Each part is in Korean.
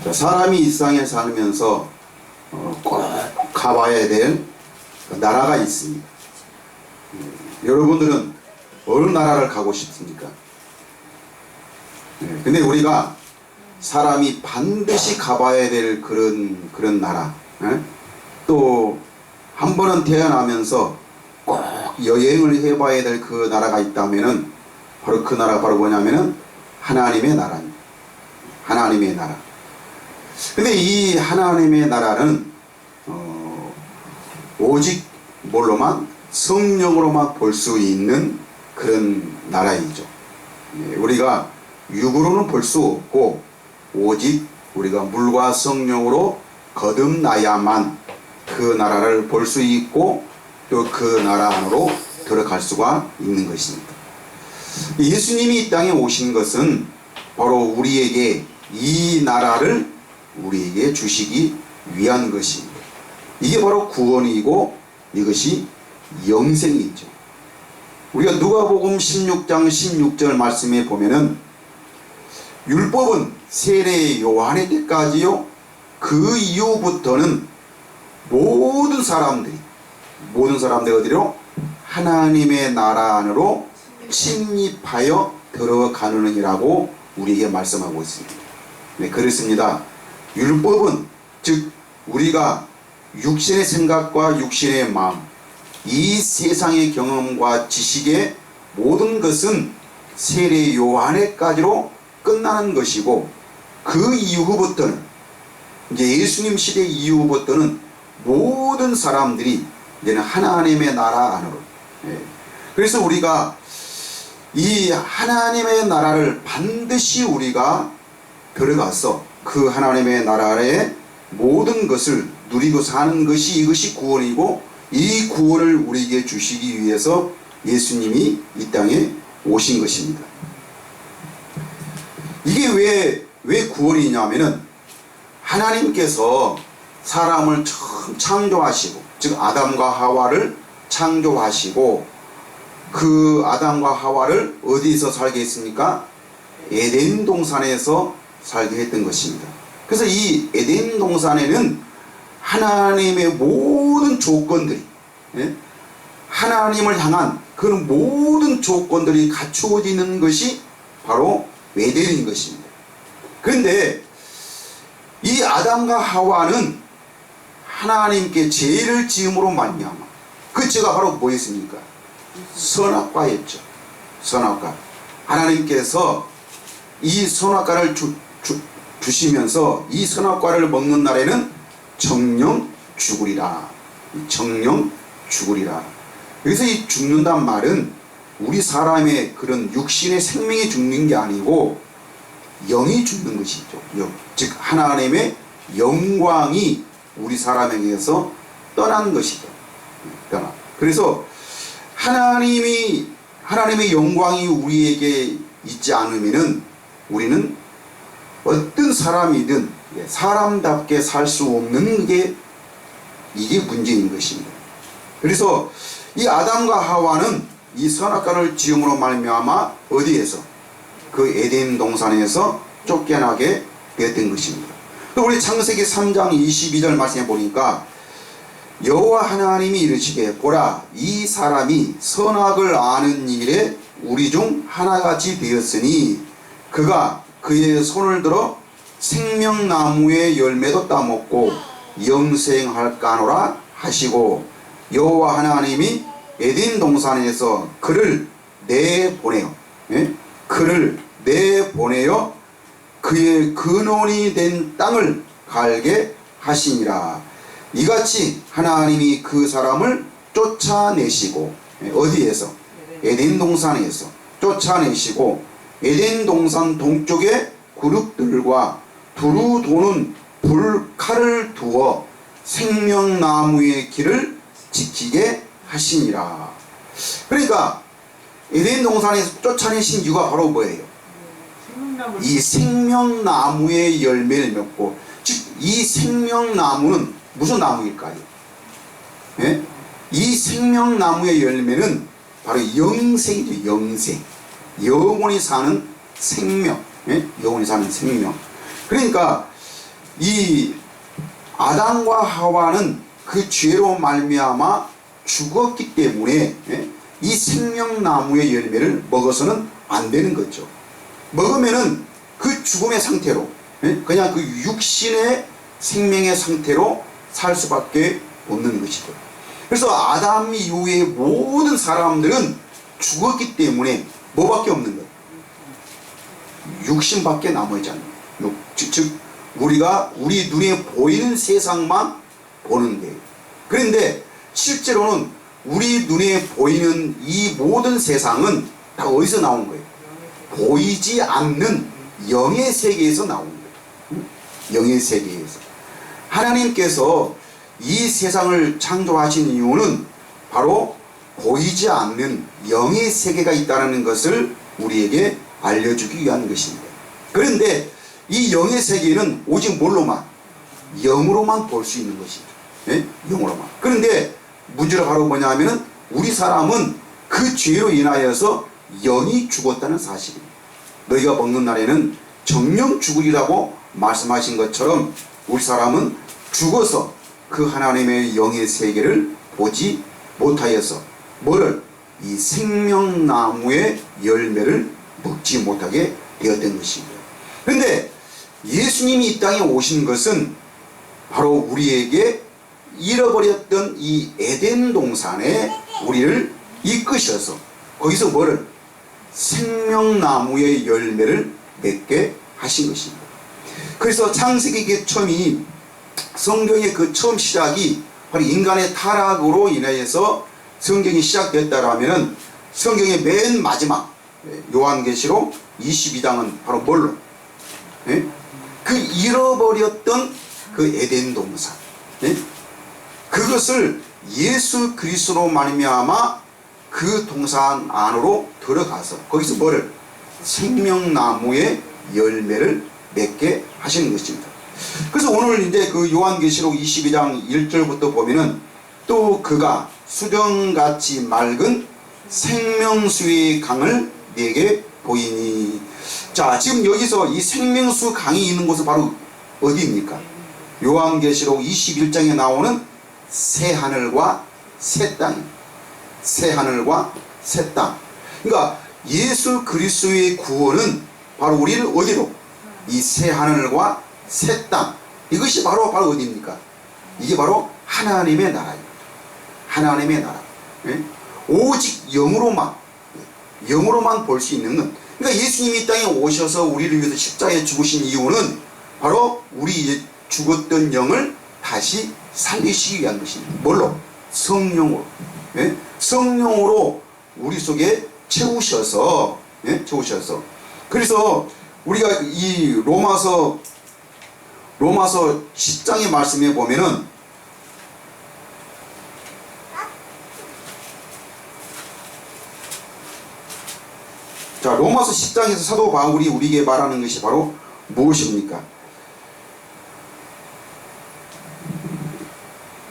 사람이 이 세상에 살면서 꼭 가봐야 될 나라가 있습니다. 여러분들은 어느 나라를 가고 싶습니까? 근데 우리가 사람이 반드시 가봐야 될 그런 나라, 또 한 번은 태어나면서 꼭 여행을 해봐야 될 그 나라가 있다면은 바로 그 나라가 바로 뭐냐면은 하나님의 나라입니다. 하나님의 나라. 근데 이 하나님의 나라는 오직 뭘로만? 성령으로만 볼 수 있는 그런 나라이죠. 우리가 육으로는 볼 수 없고 오직 우리가 물과 성령으로 거듭나야만 그 나라를 볼 수 있고 또 그 나라 안으로 들어갈 수가 있는 것입니다. 예수님이 이 땅에 오신 것은 바로 우리에게 이 나라를 우리에게 주시기 위한 것입니다. 이게 바로 구원이고 이것이 영생이죠. 우리가 누가복음 16장 16절 말씀에 보면은 율법은 세례 요한의 때까지요, 그 이후부터는 모든 사람들이 어디로? 하나님의 나라 안으로 침입하여 들어가느니라고 우리에게 말씀하고 있습니다. 네, 그렇습니다. 율법은 즉 우리가 육신의 생각과 육신의 마음, 이 세상의 경험과 지식의 모든 것은 세례 요한에까지로 끝나는 것이고, 그 이후부터는 이제 예수님 시대 이후부터는 모든 사람들이 이제는 하나님의 나라 안으로, 그래서 우리가 이 하나님의 나라를 반드시 우리가 들어가서 그 하나님의 나라의 모든 것을 누리고 사는 것이 이것이 구원이고, 이 구원을 우리에게 주시기 위해서 예수님이 이 땅에 오신 것입니다. 이게 왜 구원이냐면은 하나님께서 사람을 처음 창조하시고, 즉 아담과 하와를 창조하시고, 그 아담과 하와를 어디서 살게 했습니까? 에덴 동산에서 살게 했던 것입니다. 그래서 이 에덴 동산에는 하나님의 모든 조건들이, 하나님을 향한 그런 모든 조건들이 갖추어지는 것이 바로 에덴인 것입니다. 그런데 이 아담과 하와는 하나님께 죄를 지음으로 말미암아, 그 죄가 바로 뭐였습니까? 선악과였죠. 선악과. 하나님께서 이 선악과를 주시면서 이 선악과를 먹는 날에는 정령 죽으리라. 정령 죽으리라. 여기서 이 죽는단 말은 우리 사람의 그런 육신의 생명이 죽는 게 아니고 영이 죽는 것이죠. 영. 즉 하나님의 영광이 우리 사람에게서 떠난 것이죠. 떠나. 그래서 하나님의 영광이 우리에게 있지 않으면은 우리는 어떤 사람이든 사람답게 살 수 없는 게 이게 문제인 것입니다. 그래서 이 아담과 하와는 이 선악과를 지음으로 말미암아 어디에서? 그 에덴 동산에서 쫓겨나게 되었던 것입니다. 우리 창세기 3장 22절 말씀해 보니까 여호와 하나님이 이르시되 보라, 이 사람이 선악을 아는 일에 우리 중 하나같이 되었으니 그가 그의 손을 들어 생명나무의 열매도 따먹고 영생할까노라 하시고, 여호와 하나님이 에덴 동산에서 그를 내보내어, 그를 내보내어 그의 근원이 된 땅을 갈게 하시니라. 이같이 하나님이 그 사람을 쫓아내시고, 어디에서? 에덴 동산에서 쫓아내시고 에덴 동산 동쪽에 그룹들과 두루 도는 불칼을 두어 생명나무의 길을 지키게 하시니라. 그러니까 에덴 동산에서 쫓아내신 이유가 바로 뭐예요? 이 생명나무의 열매를 맺고, 즉 이 생명나무는 무슨 나무일까요? 이 생명나무의 열매는 바로 영생이죠. 영생. 영원히 사는 생명. 영원히 사는 생명. 그러니까 이 아담과 하와는 그 죄로 말미암아 죽었기 때문에 이 생명나무의 열매를 먹어서는 안 되는 거죠. 먹으면은 그 죽음의 상태로 그냥 그 육신의 생명의 상태로 살 수밖에 없는 것이죠. 그래서 아담 이후의 모든 사람들은 죽었기 때문에 뭐밖에 없는 거예요? 육신밖에 남아있지 않는 거예요. 즉 우리가 우리 눈에 보이는 세상만 보는 거예요. 그런데 실제로는 우리 눈에 보이는 이 모든 세상은 다 어디서 나온 거예요? 보이지 않는 영의 세계에서 나온 거예요. 영의 세계에서. 하나님께서 이 세상을 창조하신 이유는 바로 보이지 않는 영의 세계가 있다는 것을 우리에게 알려주기 위한 것입니다. 그런데 이 영의 세계는 오직 뭘로만? 영으로만 볼 수 있는 것이죠. 영으로만. 그런데 문제가 바로 뭐냐 하면은 우리 사람은 그 죄로 인하여서 영이 죽었다는 사실입니다. 너희가 먹는 날에는 정령 죽으리라고 말씀하신 것처럼 우리 사람은 죽어서 그 하나님의 영의 세계를 보지 못하여서 뭐를? 이 생명나무의 열매를 먹지 못하게 되었던 것입니다. 그런데 예수님이 이 땅에 오신 것은 바로 우리에게 잃어버렸던 이 에덴 동산에 우리를 이끄셔서 거기서 뭐를? 생명나무의 열매를 맺게 하신 것입니다. 그래서 창세기 처음이 성경의 그 처음 시작이 바로 인간의 타락으로 인해서 성경이 시작됐다라면은 성경의 맨 마지막 요한계시록 22장은 바로 뭘로? 그 잃어버렸던 그 에덴 동산, 그것을 예수 그리스도로 말미암아 그 동산 안으로 들어가서 거기서 뭐를? 생명나무의 열매를 맺게 하시는 것입니다. 그래서 오늘 이제 그 요한계시록 22장 1절부터 보면은 또 그가 수정같이 맑은 생명수의 강을 내게 보이니. 자, 지금 여기서 이 생명수 강이 있는 곳은 바로 어디입니까? 요한계시록 21장에 나오는 새 하늘과 새 땅. 새 하늘과 새 땅. 그러니까 예수 그리스도의 구원은 바로 우리를 어디로? 이 새 하늘과 새 땅. 이것이 바로 어디입니까? 이게 바로 하나님의 나라입니다. 하나님의 나라. 오직 영으로만 볼 수 있는 것. 그러니까 예수님이 이 땅에 오셔서 우리를 위해서 십자가에 죽으신 이유는 바로 우리 죽었던 영을 다시 살리시기 위한 것입니다. 뭘로? 성령으로. 성령으로 우리 속에 채우셔서. 그래서 우리가 이 로마서 10장의 말씀에 보면은 자, 로마서 10장에서 사도 바울이 우리에게 말하는 것이 바로 무엇입니까?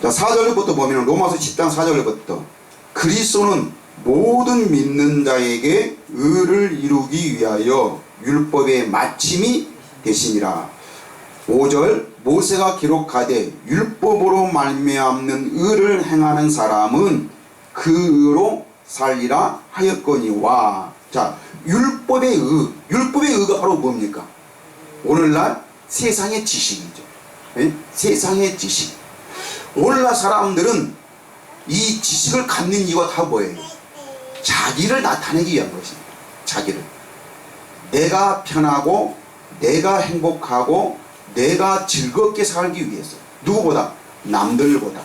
자, 4절부터 보면 로마서 10장 4절부터 그리스도는 모든 믿는 자에게 의를 이루기 위하여 율법의 마침이 되시니라. 5절 모세가 기록하되 율법으로 말미암는 의를 행하는 사람은 그 의로 살리라 하였거니와. 자, 율법의 의가 바로 뭡니까? 오늘날 세상의 지식이죠. 세상의 지식. 오늘날 사람들은 이 지식을 갖는 이유가 다 뭐예요? 자기를 나타내기 위한 것입니다. 자기를. 내가 편하고 내가 행복하고 내가 즐겁게 살기 위해서. 누구보다? 남들보다.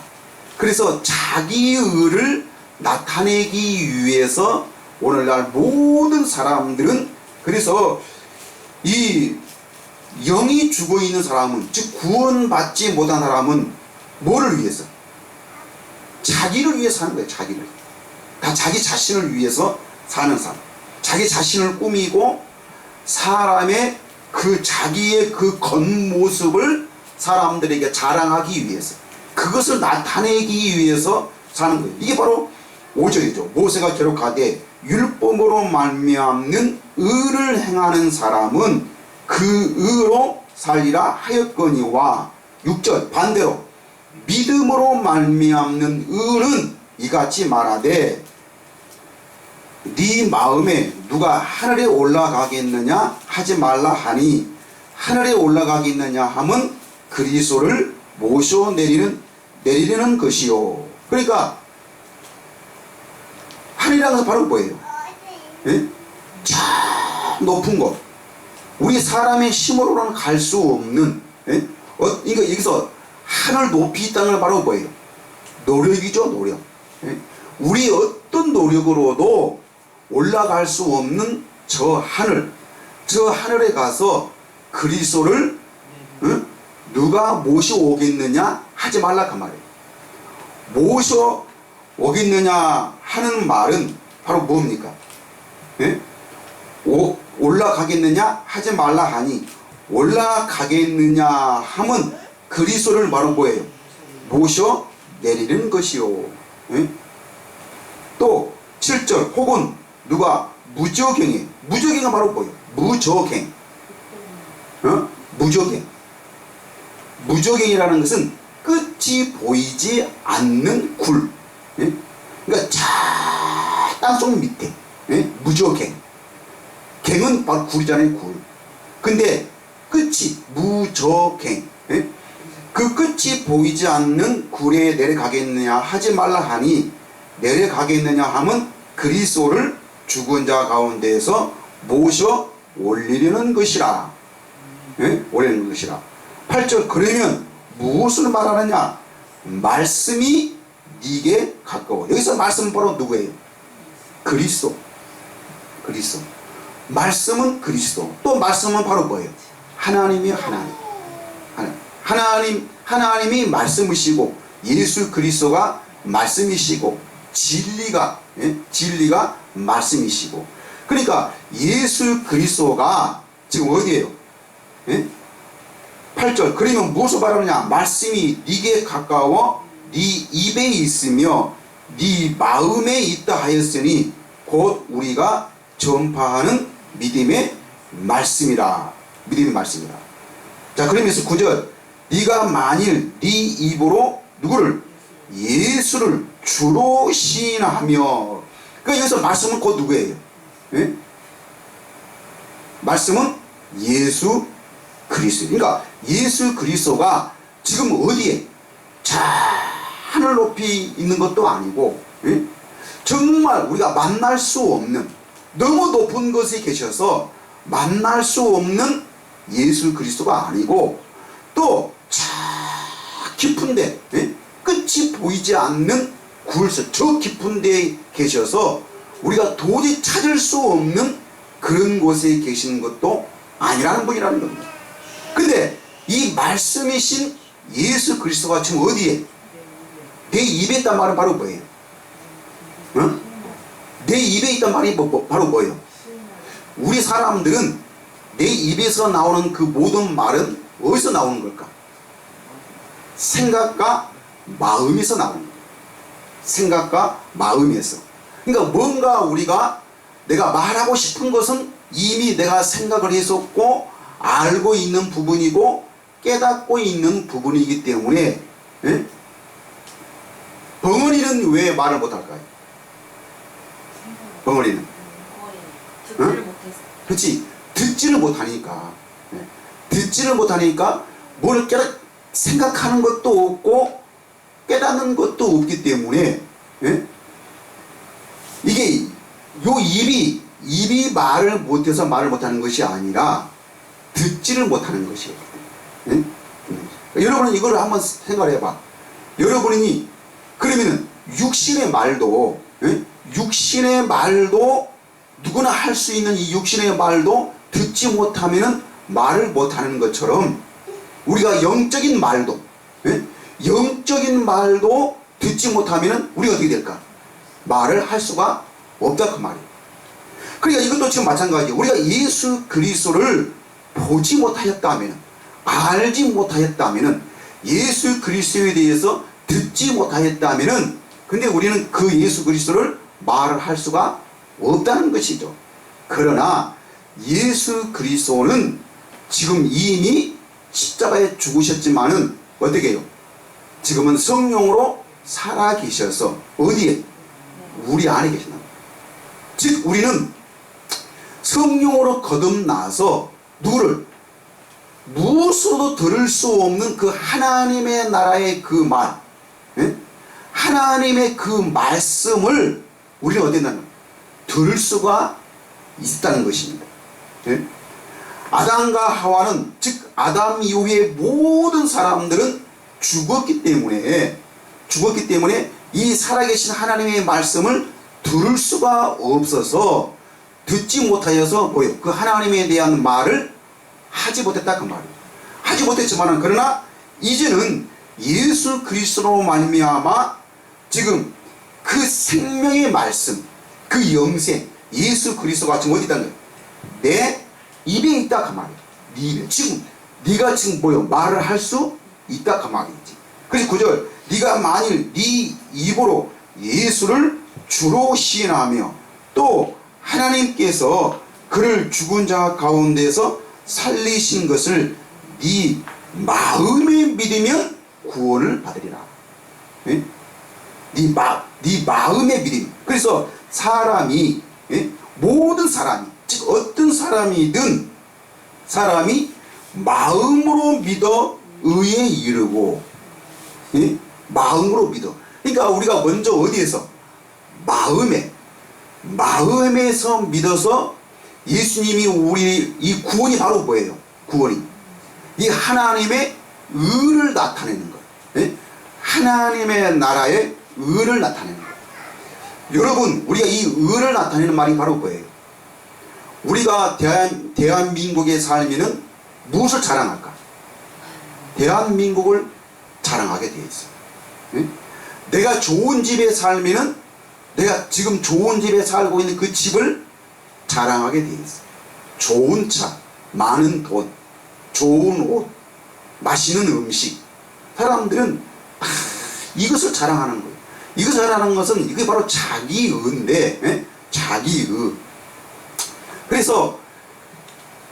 그래서 자기의 의를 나타내기 위해서 오늘날 모든 사람들은, 그래서 이 영이 죽어있는 사람은, 즉 구원받지 못한 사람은 뭐를 위해서? 자기를 위해서 사는 거예요. 자기를. 다 자기 자신을 위해서 사는 사람. 자기 자신을 꾸미고 사람의 그 자기의 그 겉모습을 사람들에게 자랑하기 위해서, 그것을 나타내기 위해서 사는 거예요. 이게 바로 5절이죠. 모세가 기록하되 율법으로 말미암는 의를 행하는 사람은 그 의로 살리라 하였거니와 6절 반대로 믿음으로 말미암는 의는 이같이 말하되 네 마음에 누가 하늘에 올라가겠느냐 하지 말라 하니 하늘에 올라가겠느냐 함은 그리스도를 모셔 내리려는 것이요. 그러니까 하늘이라는 것은 바로 뭐예요? 예? 저 높은 곳, 우리 사람의 힘으로는 갈 수 없는, 예? 이거 여기서 하늘 높이 있다는 건 바로 뭐예요? 노력이죠, 노력. 예? 우리 어떤 노력으로도 올라갈 수 없는 저 하늘에 가서 그리스도를 누가 모셔오겠느냐 하지 말라 그 말이에요. 모셔오겠느냐 하는 말은 바로 뭡니까? 예? 올라가겠느냐 하지 말라 하니 올라가겠느냐 함은 그리스도를 바로 뭐예요? 모셔 내리는 것이요. 예? 또 7절 혹은 누가 무저갱이, 무저갱은 바로 뭐예요? 무저갱. 무저갱이라는 것은 끝이 보이지 않는 굴. 예? 그러니까 저 땅속 밑에, 예? 무저갱. 갱은 바로 굴이잖아요, 굴. 근데 끝이 무저갱. 예? 그 끝이 보이지 않는 굴에 내려가겠느냐 하지 말라 하니 내려가겠느냐 함은 그리스도를 죽은 자 가운데에서 모셔 올리려는 것이라. 예? 올리는 것이라. 8절 그러면 무엇을 말하느냐? 말씀이 네게 가까워. 여기서 말씀은 바로 누구예요? 그리스도. 말씀은 그리스도. 또 말씀은 바로 뭐예요? 하나님이 하나님이 말씀이시고 예수 그리스도가 말씀이시고 진리가 말씀이시고. 그러니까 예수 그리스도가 지금 어디에요? 예? 8절 그러면 무엇을 말하느냐? 말씀이 네게 가까워 네 입에 있으며 네 마음에 있다 하였으니 곧 우리가 전파하는 믿음의 말씀이라. 자, 그러면서 9절 네가 만일 네 입으로 누구를? 예수를 주로 시인하며. 그러니까 여기서 말씀은 곧 누구예요? 예? 말씀은 예수 그리스도. 그러니까 예수 그리스도가 지금 어디에? 자, 하늘 높이 있는 것도 아니고, 예? 정말 우리가 만날 수 없는 너무 높은 곳에 계셔서 만날 수 없는 예수 그리스도가 아니고 또 저 깊은데, 예? 끝이 보이지 않는 굴서 저 깊은 데에 계셔서 우리가 도저히 찾을 수 없는 그런 곳에 계시는 것도 아니라는 분이라는 겁니다. 근데 이 말씀이신 예수 그리스도가 지금 어디에? 내 입에 있단 말은 바로 뭐예요? 어? 내 입에 있단 말이 바로 뭐예요? 우리 사람들은 내 입에서 나오는 그 모든 말은 어디서 나오는 걸까? 생각과 마음에서 나오는 거예요. 생각과 마음에서. 그러니까 뭔가 우리가 내가 말하고 싶은 것은 이미 내가 생각을 했었고 알고 있는 부분이고 깨닫고 있는 부분이기 때문에, 예? 벙어리는 왜 말을 못할까요? 벙어리는 듣지를 못해서. 그렇지. 듣지를 못하니까. 예. 듣지를 못하니까 뭘 생각하는 것도 없고 깨닫는 것도 없기 때문에, 예? 이게 요 입이 말을 못해서 말을 못하는 것이 아니라 듣지를 못하는 것이에요. 예? 여러분은 이걸 한번 생각을 해봐. 여러분이 그러면은 육신의 말도, 예? 육신의 말도 누구나 할 수 있는 이 육신의 말도 듣지 못하면은 말을 못하는 것처럼 우리가 영적인 말도, 예? 영적인 말도 듣지 못하면은 우리가 어떻게 될까? 말을 할 수가 없다 그 말이에요. 그러니까 이것도 지금 마찬가지예요. 우리가 예수 그리스도를 보지 못하였다면, 알지 못하였다면, 예수 그리스도에 대해서 듣지 못하였다면, 근데 우리는 그 예수 그리스도를 말을 할 수가 없다는 것이죠. 그러나 예수 그리스도는 지금 이미 십자가에 죽으셨지만은 어떻게 해요? 지금은 성령으로 살아계셔서 어디에? 우리 안에 계신다. 즉 우리는 성령으로 거듭나서 누구를? 무엇으로도 들을 수 없는 그 하나님의 나라의 그 말, 예? 하나님의 그 말씀을 우리는 어땠냐면 들을 수가 있다는 것입니다. 예? 아담과 하와는, 즉 아담 이후의 모든 사람들은 죽었기 때문에 이 살아계신 하나님의 말씀을 들을 수가 없어서, 듣지 못하여서 뭐요? 그 하나님에 대한 말을 하지 못했다 그 말이에요. 하지 못했지만 그러나 이제는 예수 그리스도로 말미암아 지금 그 생명의 말씀, 그 영생, 예수 그리스도가 지금 어디 있다는 거예요? 내 입에 있다 그 말이에요. 네 입에. 지금 네가 지금 뭐요? 말을 할 수 있다 그 말이지. 그래서 9절, 네가 만일 네 입으로 예수를 주로 시인하며 또 하나님께서 그를 죽은 자 가운데서 살리신 것을 네 마음에 믿으면 구원을 받으리라. 예? 네 마음에 믿음. 그래서 사람이, 예? 모든 사람이, 즉 어떤 사람이든 사람이 마음으로 믿어 의에 이르고, 예? 마음으로 믿어. 그러니까 우리가 먼저 어디에서? 마음에서 믿어서 예수님이 우리 이 구원이 바로 뭐예요? 구원이 이 하나님의 의를 나타내는 것, 예? 하나님의 나라의 의를 나타내는 것. 여러분, 우리가 이 의를 나타내는 말이 바로 뭐예요? 우리가 대한민국에 살면은 무엇을 자랑할까? 대한민국을 자랑하게 되어 있어요. 예? 내가 좋은 집에 살면은 내가 지금 좋은 집에 살고 있는 그 집을 자랑하게 되어 있어요. 좋은 차, 많은 돈, 좋은 옷, 맛있는 음식. 사람들은 이것을 자랑하는 거예요. 이것을 자랑하는 것은 이게 바로 자기의인데, 예? 자기의. 그래서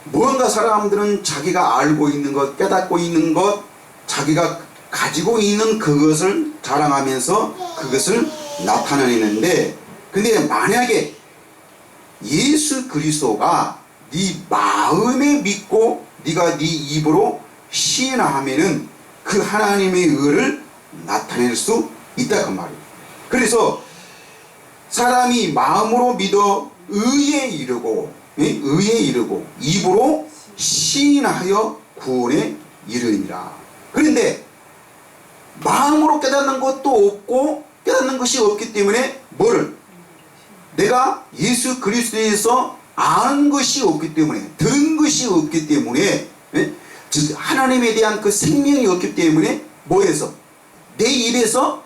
무언가 사람들은 자기가 알고 있는 것, 깨닫고 있는 것, 자기가 가지고 있는 그것을 자랑하면서 그것을 나타내는데, 근데 만약에 예수 그리스도가 네 마음에 믿고 네가 네 입으로 시인하면은 그 하나님의 의를 나타낼 수 있다 그 말이에요. 그래서 사람이 마음으로 믿어 의에 이르고, 예? 의에 이르고 입으로 시인하여 구원에 이르리라. 그런데 마음으로 깨닫는 것도 없고 깨닫는 것이 없기 때문에 뭐를? 내가 예수 그리스도에서 아는 것이 없기 때문에, 들은 것이 없기 때문에, 예? 즉 하나님에 대한 그 생명이 없기 때문에 뭐에서? 내 입에서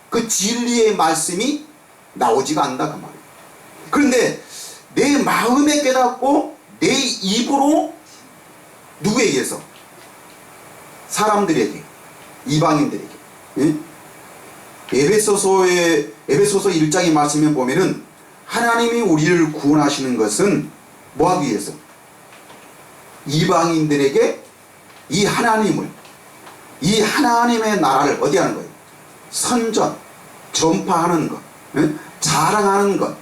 그 진리의 말씀이 나오지가 않는다 그 말이에요. 그런데 내 마음에 깨닫고 내 입으로 누구에게서? 사람들에게, 이방인들에게, 예? 에베소서 1장의 말씀에 보면은 하나님이 우리를 구원하시는 것은 뭐하기 위해서? 이방인들에게 이 하나님을, 이 하나님의 나라를 어디 하는 거예요? 선전, 전파하는 것, 예? 자랑하는 것,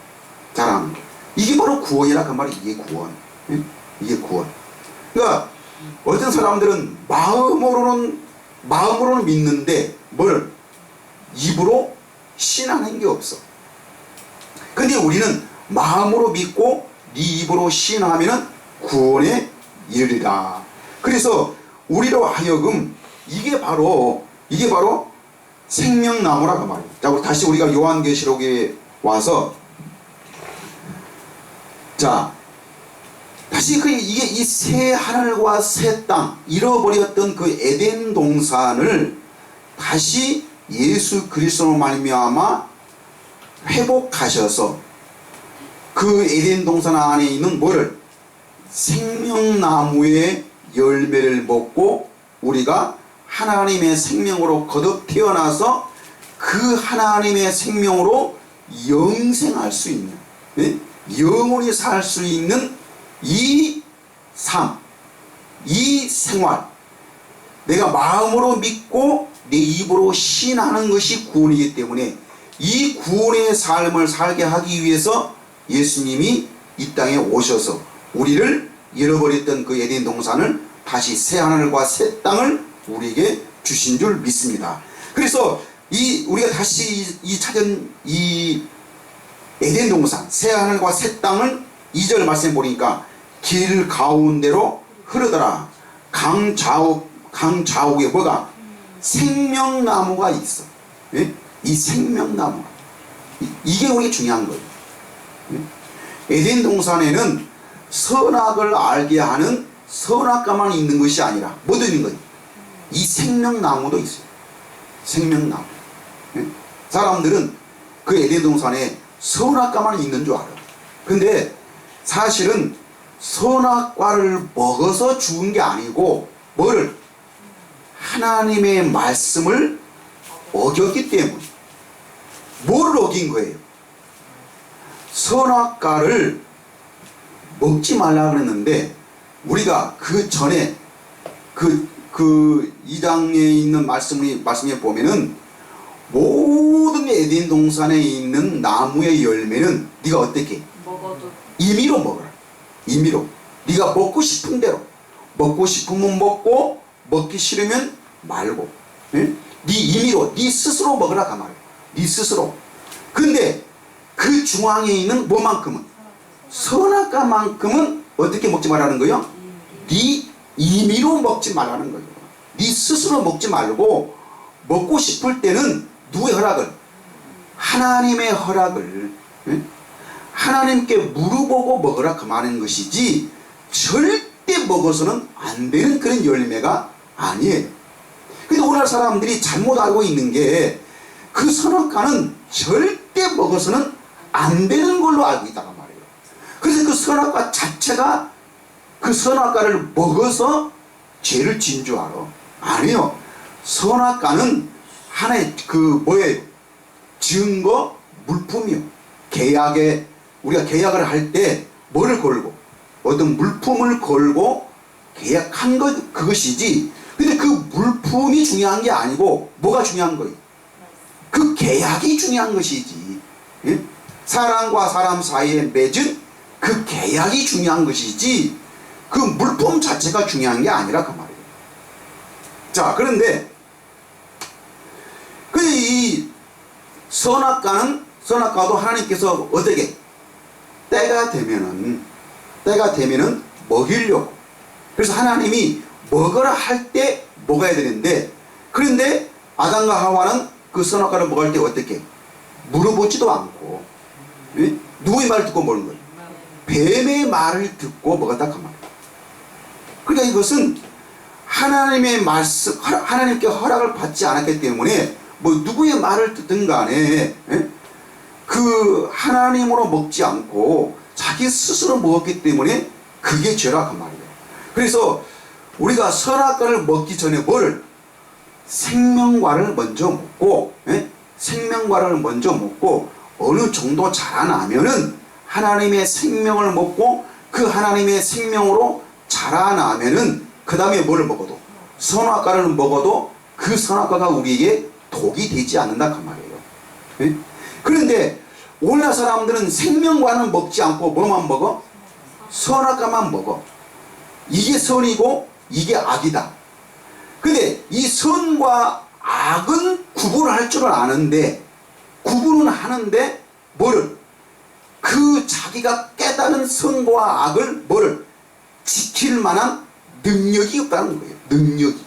자랑하는 것. 이게 바로 구원이라 그 말이. 이게 구원. 예? 이게 구원. 그러니까 어떤 사람들은 마음으로는 믿는데 뭘? 입으로 신하는 게 없어. 근데 우리는 마음으로 믿고 네 입으로 신하면은 구원에 이르리라. 그래서 우리로 하여금 이게 바로 생명나무라 그 말이에요. 자, 다시 우리가 요한계시록에 와서, 자, 다시 이게 이 새 하늘과 새 땅, 잃어버렸던 그 에덴 동산을 다시 예수 그리스도로 말미암아 회복하셔서 그 에덴 동산 안에 있는 뭐를? 생명나무의 열매를 먹고 우리가 하나님의 생명으로 거듭 태어나서 그 하나님의 생명으로 영생할 수 있는, 예? 영원히 살 수 있는 이 삶, 이 생활, 내가 마음으로 믿고 내 입으로 신하는 것이 구원이기 때문에 이 구원의 삶을 살게 하기 위해서 예수님이 이 땅에 오셔서 우리를 잃어버렸던 그 에덴 동산을 다시 새 하늘과 새 땅을 우리에게 주신 줄 믿습니다. 그래서 우리가 다시 찾은 이 에덴 동산, 새 하늘과 새 땅을 2절 말씀해 보니까 길 가운데로 흐르더라. 강 좌우에 뭐가? 생명나무가 있어. 예? 이 생명나무. 이게 우리가 중요한 거예요. 예? 에덴 동산에는 선악을 알게 하는 선악과만 있는 것이 아니라 뭐도 있는 거예요? 이 생명나무도 있어요. 생명나무. 예? 사람들은 그 에덴 동산에 선악과만 있는 줄 알아요. 근데 사실은 선악과를 먹어서 죽은 게 아니고 뭐를? 하나님의 말씀을 어겼기 때문에. 뭐를 어긴 거예요? 선악과를 먹지 말라 그랬는데 우리가 그 전에 그 2장에 있는 말씀에 보면은 모든 에덴 동산에 있는 나무의 열매는 네가 어떻게? 먹어도 임의로 먹어라. 임의로. 네가 먹고 싶은 대로. 먹고 싶으면 먹고 먹기 싫으면 말고. 예? 네 임의로 네 스스로 먹으라 그 말이야. 네 스스로. 근데 그 중앙에 있는 뭐만큼은? 선악과만큼은 어떻게 먹지 말라는 거예요? 네 임의로 먹지 말라는 거예요. 네 스스로 먹지 말고 먹고 싶을 때는 누구의 허락을? 하나님의 허락을. 예? 하나님께 물어보고 먹으라 그 말인 것이지 절대 먹어서는 안 되는 그런 열매가 아니에요. 근데 오늘 사람들이 잘못 알고 있는 게 그 선악과는 절대 먹어서는 안 되는 걸로 알고 있다고 말이에요. 그래서 그 선악과 자체가 그 선악과를 먹어서 죄를 지은 줄 알아. 아니요. 선악과는 하나의 뭐예요? 증거, 물품이요. 계약에 우리가 계약을 할 때 뭐를 걸고 어떤 물품을 걸고 계약한 것 그것이지. 근데 그 물품이 중요한 게 아니고 뭐가 중요한 거예요? 그 계약이 중요한 것이지. 예? 사람과 사람 사이에 맺은 그 계약이 중요한 것이지 그 물품 자체가 중요한 게 아니라 그 말이에요. 자, 그런데 이 선악과도 하나님께서 어떻게 때가 되면은 먹이려고. 그래서 하나님이 먹으라 할 때 먹어야 되는데 그런데 아담과 하와는 그 선악과를 먹을 때 어떻게? 물어보지도 않고 예? 누구의 말을 듣고 먹는 거예요? 뱀의 말을 듣고 먹었다 그 말이에요. 그러니까 이것은 하나님의 말씀, 하나님께 허락을 받지 않았기 때문에 뭐 누구의 말을 듣든 간에 예? 그 하나님으로 먹지 않고 자기 스스로 먹었기 때문에 그게 죄라 그 말이에요. 그래서 우리가 선악과를 먹기 전에 뭐를? 생명과를 먼저 먹고 예? 생명과를 먼저 먹고 어느 정도 자라나면은 하나님의 생명을 먹고 그 하나님의 생명으로 자라나면은 그 다음에 뭐를 먹어도 선악과를 먹어도 그 선악과가 우리에게 독이 되지 않는다 그 말이에요. 예? 그런데 오늘날 사람들은 생명과는 먹지 않고 뭐만 먹어? 선악과만 먹어. 이게 선이고 이게 악이다. 근데 이 선과 악은 구분을 할 줄은 아는데 구분은 하는데 뭐를? 그 자기가 깨달은 선과 악을 뭐를? 지킬 만한 능력이 없다는 거예요. 능력이.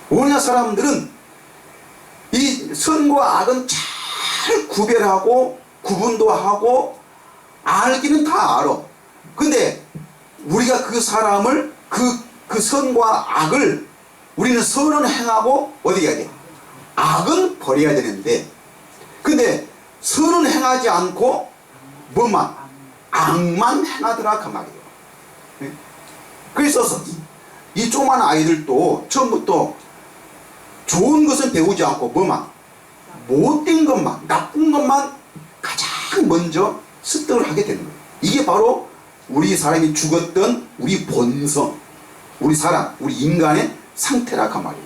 오늘날 사람들은 이 선과 악은 잘 구별하고 구분도 하고 알기는 다 알아. 근데 우리가 그 사람을 그 선과 악을 우리는 선은 행하고 어디 가야 돼? 악은 버려야 되는데 근데 선은 행하지 않고 뭐만? 악만 행하더라 그 말이에요. 그래서 이 조그만 아이들도 처음부터 좋은 것은 배우지 않고 뭐만? 못된 것만, 나쁜 것만 가장 먼저 습득을 하게 되는 거예요. 이게 바로 우리 사람이 죽었던 우리 본성. 우리 사람, 우리 인간의 상태라 그 말이에요.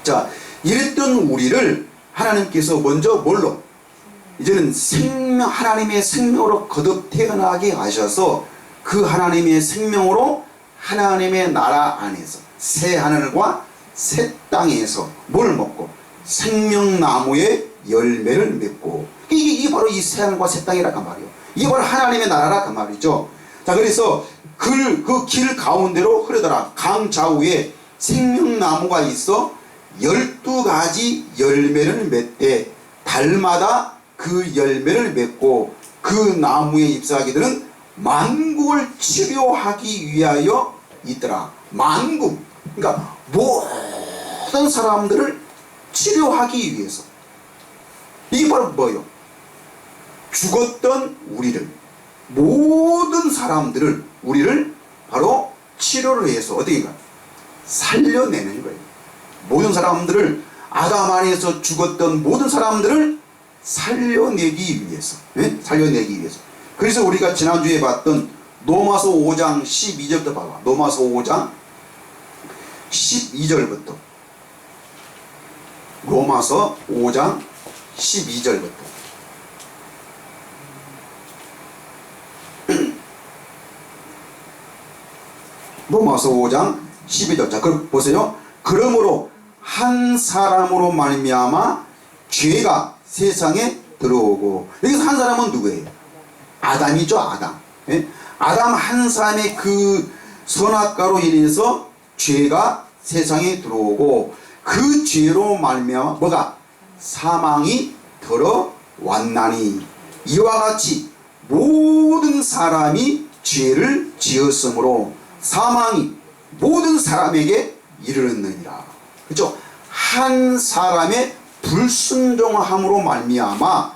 자, 이랬던 우리를 하나님께서 먼저 뭘로? 이제는 하나님의 생명으로 거듭 태어나게 하셔서 그 하나님의 생명으로 하나님의 나라 안에서 새 하늘과 새 땅에서 뭘 먹고? 생명나무의 열매를 맺고. 이게 바로 이 새 하늘과 새 땅이라 그 말이에요. 이게 바로 하나님의 나라라 그 말이죠. 자, 그래서 그 길 가운데로 흐르더라. 강 좌우에 생명나무가 있어 12가지 열매를 맺되 달마다 그 열매를 맺고 그 나무에 잎사귀들은 만국을 치료하기 위하여 있더라. 만국, 그러니까 모든 사람들을 치료하기 위해서. 이게 바로 뭐예요? 죽었던 우리를, 모든 사람들을, 우리를 바로 치료를 해서 어떻게 살려내는 거예요. 모든 사람들을, 아담 안에서 죽었던 모든 사람들을 살려내기 위해서, 네? 살려내기 위해서. 그래서 우리가 지난주에 봤던 로마서 5장 12절부터 봐봐. 로마서 5장 12절부터. 로마서 5장 12절부터. 로마서 5장 12절. 자, 그럼 보세요. 그러므로 한 사람으로 말미암아 죄가 세상에 들어오고. 여기서 한 사람은 누구예요? 아담이죠, 아담. 예? 아담 한 사람의 그 선악과로 인해서 죄가 세상에 들어오고, 그 죄로 말미암아 뭐가? 사망이 들어왔나니 이와 같이 모든 사람이 죄를 지었으므로 사망이 모든 사람에게 이르렀느니라. 그렇죠? 한 사람의 불순종함으로 말미암아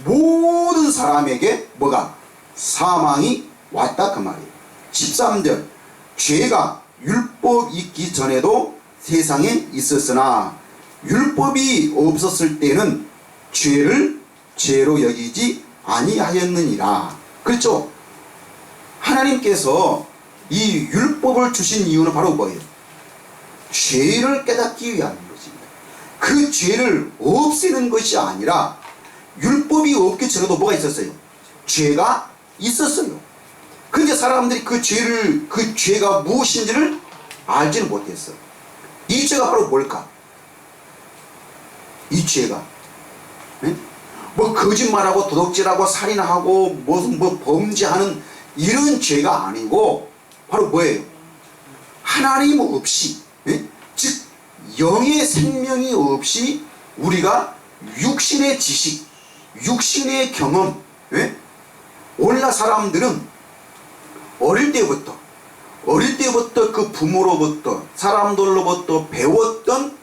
모든 사람에게 뭐가? 사망이 왔다 그 말이에요. 13절. 죄가 율법 있기 전에도 세상에 있었으나 율법이 없었을 때는 죄를 죄로 여기지 아니하였느니라. 그렇죠? 하나님께서 이 율법을 주신 이유는 바로 뭐예요? 죄를 깨닫기 위한 것입니다. 그 죄를 없애는 것이 아니라, 율법이 없기 전에도 뭐가 있었어요? 죄가 있었어요. 근데 사람들이 그 죄가 무엇인지를 알지는 못했어요. 이 죄가 바로 뭘까? 이 죄가, 네? 뭐 거짓말하고 도둑질하고 살인하고 무슨 뭐 범죄하는 이런 죄가 아니고 바로 뭐예요? 하나님 없이, 네? 즉 영의 생명이 없이 우리가 육신의 지식, 육신의 경험, 네? 오늘날 사람들은 어릴 때부터 그 부모로부터, 사람들로부터 배웠던,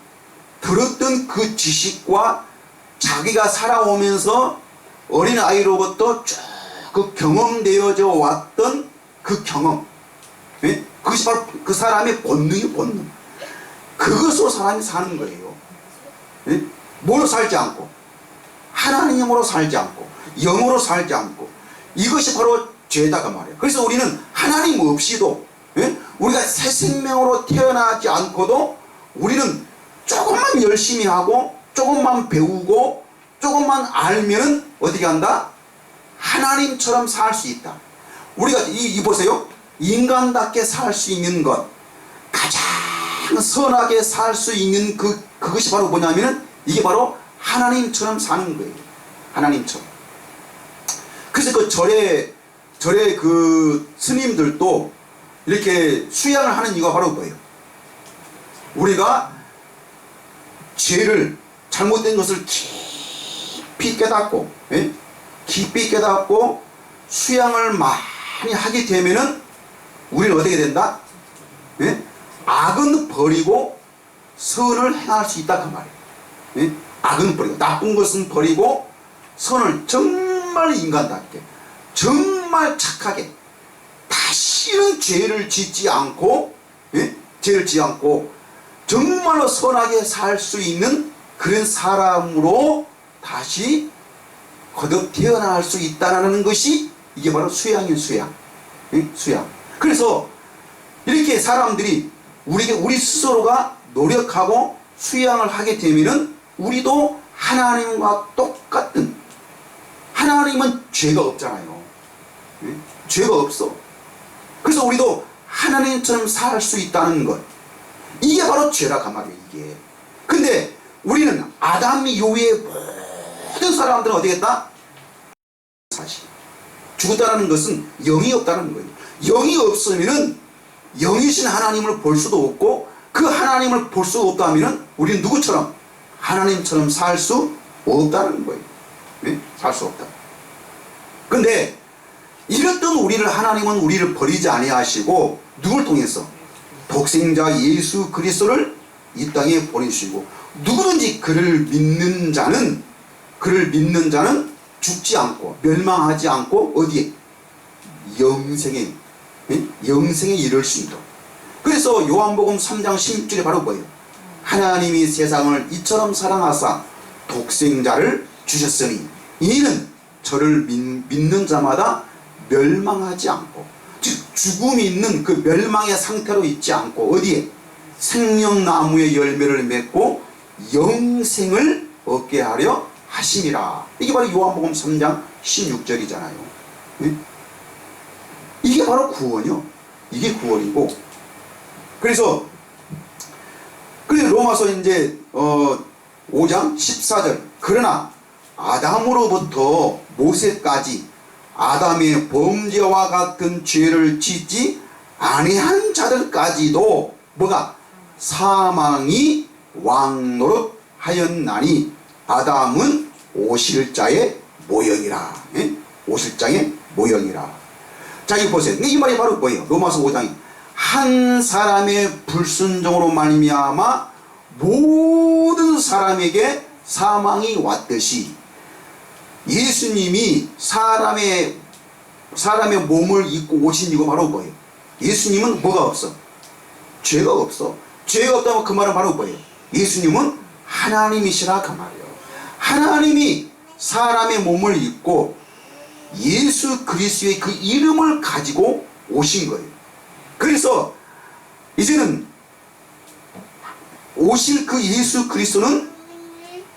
들었던 그 지식과 자기가 살아오면서 어린아이로부터 쭉 그 경험되어져 왔던 그 경험, 예? 그것이 바로 그 사람의 본능이 본능. 그것으로 사람이 사는 거예요. 예? 뭐로 살지 않고, 하나님으로 살지 않고, 영으로 살지 않고, 이것이 바로 죄다가 말이에요. 그래서 우리는 하나님 없이도, 예? 우리가 새 생명으로 태어나지 않고도 우리는 조금만 열심히 하고 조금만 배우고 조금만 알면은 어떻게 한다? 하나님처럼 살 수 있다. 우리가 이 보세요. 인간답게 살 수 있는 것, 가장 선하게 살 수 있는 그것이 바로 뭐냐면은 이게 바로 하나님처럼 사는 거예요. 하나님처럼. 그래서 그 절에 그 스님들도 이렇게 수양을 하는 이유가 바로 뭐예요? 우리가 죄를, 잘못된 것을 깊이 깨닫고, 예? 깊이 깨닫고 수양을 많이 하게 되면은 우리는 어떻게 된다? 예? 악은 버리고 선을 행할 수 있다 그 말이에요. 예? 악은 버리고, 나쁜 것은 버리고 선을 정말 인간답게, 정말 착하게, 다시는 죄를 짓지 않고, 예? 죄를 짓지 않고 정말로 선하게 살 수 있는 그런 사람으로 다시 거듭 태어날 수 있다는 것이 이게 바로 수양인 수양. 예? 수양. 그래서 이렇게 사람들이 우리 스스로가 노력하고 수양을 하게 되면은 우리도 하나님과 똑같은, 하나님은 죄가 없잖아요. 네? 죄가 없어. 그래서 우리도 하나님처럼 살 수 있다는 것, 이게 바로 죄라 그 말이에요. 이게. 근데 우리는 아담 이후에 모든 사람들은 어디 겠다? 사실 죽었다는 것은 영이 없다는 거예요. 영이 없으면은 영이신 하나님을 볼 수도 없고, 그 하나님을 볼 수 없다면은 우리는 누구처럼? 하나님처럼 살 수 없다는 거예요. 네? 살 수 없다. 근데 이랬던 우리를, 하나님은 우리를 버리지 아니하시고 누굴 통해서? 독생자 예수 그리스도를 이 땅에 보내주시고, 누구든지 그를 믿는 자는 죽지 않고 멸망하지 않고 어디에? 영생에 이를 수 있도록. 그래서 요한복음 3장 16절에 바로 뭐예요? 하나님이 세상을 이처럼 사랑하사 독생자를 주셨으니 이는 저를 믿는 자마다 멸망하지 않고, 즉 죽음이 있는 그 멸망의 상태로 있지 않고 어디에? 생명나무의 열매를 맺고 영생을 얻게 하려 하심이라. 이게 바로 요한복음 3장 16절이잖아요. 네? 이게 바로 구원이요. 이게 구원이고. 그래서 로마서 이제 5장 14절, 그러나 아담으로부터 모세까지 아담의 범죄와 같은 죄를 짓지 아니한 자들까지도 뭐가? 사망이 왕노릇하였나니 아담은 오실자의 모형이라. 예? 오실자의 모형이라. 자, 이거 보세요. 이 말이 바로 뭐예요? 로마서 5장이 한 사람의 불순종으로 말미암아 모든 사람에게 사망이 왔듯이, 예수님이 사람의 몸을 입고 오신 이유가 바로 뭐예요? 예수님은 뭐가 없어? 죄가 없어. 죄가 없다면 그 말은 바로 뭐예요? 예수님은 하나님이시라 그 말이에요. 하나님이 사람의 몸을 입고 예수 그리스도의 그 이름을 가지고 오신 거예요. 그래서 이제는 오실 그 예수 그리스도는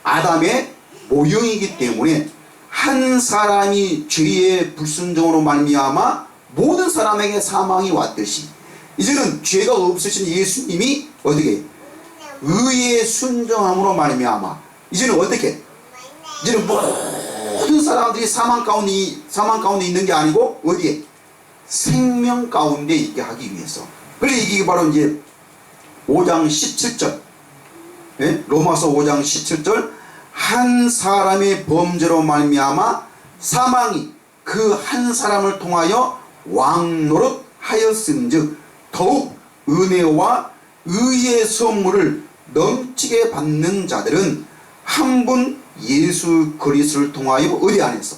아담의 모형이기 때문에 한 사람이 죄의 불순종으로 말미암아 모든 사람에게 사망이 왔듯이, 이제는 죄가 없으신 예수님이 어떻게? 의의 순종함으로 말미암아 이제는 어떻게? 이제는 모든 사람들이 사망 가운데 있는 게 아니고 어디에? 생명 가운데 있게 하기 위해서. 그래서 이게 바로 이제 5장 17절, 네? 로마서 5장 17절, 한 사람의 범죄로 말미암아 사망이 그 한 사람을 통하여 왕노릇 하였은즉 더욱 은혜와 의의 선물을 넘치게 받는 자들은 한 분 예수 그리스도를 통하여 어디 안에서?